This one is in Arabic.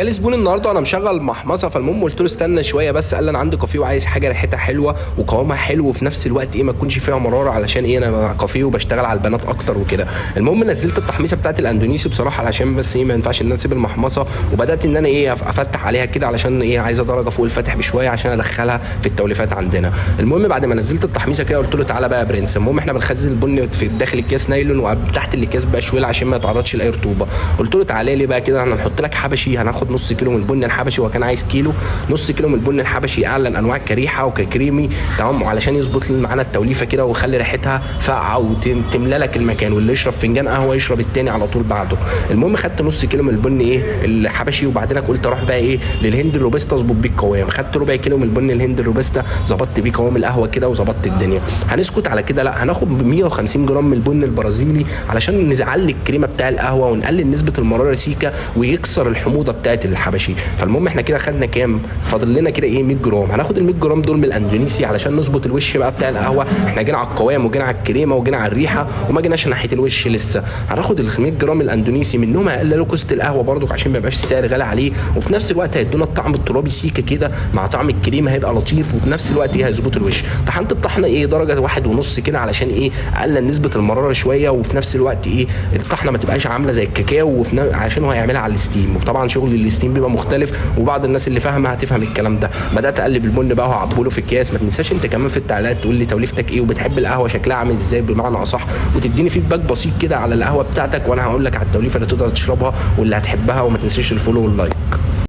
جالي زبون النهارده وانا مشغل محمصه، فالمهم قلت له استنى شويه بس. قال لي انا عندي كافيه وعايز حاجه ريحتها حلوه وقوامها حلو وفي نفس الوقت ما تكونش فيها مراره، علشان انا كافيه وبشتغل على البنات اكتر وكده. المهم نزلت التحميصه بتاعت الاندونيسي بصراحه علشان بس ما ينفعش ان اسيب المحمصه، وبدات ان انا افتح عليها كده علشان عايزه درجه فوق الفتح بشويه عشان ادخلها في التوليفات عندنا. المهم بعد ما نزلت التحميصه كده قلت له تعالى بقى يا برنس. المهم احنا بنخزن البن في داخل الكيس نايلون وتحت الاكياس بقى شويل عشان ما يتعرضش لاي رطوبه. قلت له تعالى لي بقى كده، احنا هنحط لك حبشي، هناخد نص كيلو من البن الحبشي، وكان عايز كيلو. نص كيلو من البن الحبشي اعلى انواع كريحه وكريمي تمام، علشان يظبط معانا التوليفه كده ويخلي ريحتها فاقعه وتملى لك المكان، واللي يشرب فنجان قهوه يشرب التاني على طول بعده. المهم خدت نص كيلو من البن الحبشي، وبعدين قلت اروح بقى للهند الروبستا اظبط بيه القوام. خدت ربع كيلو من البن الهند الروبستا ظبطت بيه قوام القهوه كده وظبطت الدنيا. هنسكت على كده؟ لا، هناخد 150 جرام من البن البرازيلي علشان نزعل الكريمه بتاع القهوه ونقلل نسبه المراره سيكا ويكسر الحموضه بتاعه الحبشي. فالمهم احنا كده خدنا كام؟ فاضل لنا كده 100 جرام. هناخد ال 100 جرام دول من الاندونيسي علشان نظبط الوش بقى بتاع القهوه. احنا جينا على القوام وجينا على الكريمه وجينا على الريحه وما جيناش ناحيه الوش لسه. هناخد ال 100 جرام الاندونيسي، منهم هيقللوا كوست القهوه برضك عشان ما يبقاش السعر غالي عليه، وفي نفس الوقت هيدونا الطعم الترابي سيكا كده مع طعم الكريمه هيبقى لطيف، وفي نفس الوقت هيظبط الوش. طحنت الطحنه درجه 1.5 كده علشان اقلل نسبه المراره شويه، وفي نفس الوقت الطحنه ما تبقاش عامله زي الكاكاو، عشان هو هيعملها على الستيم. وطبعا شغل الستيم بيبقى مختلف، وبعض الناس اللي فاهمه هتفهم الكلام ده. بدات اقلب البن بقى وهعبيه في الكياس. ما تنساش انت كمان في التعليقات تقول لي توليفتك وبتحب القهوه شكلها عامل ازاي بمعنى اصح، وتديني فيدباك بسيط كده على القهوه بتاعتك، وانا هقول لك على التوليفه اللي تقدر تشربها واللي هتحبها. وما تنساش الفولو واللايك.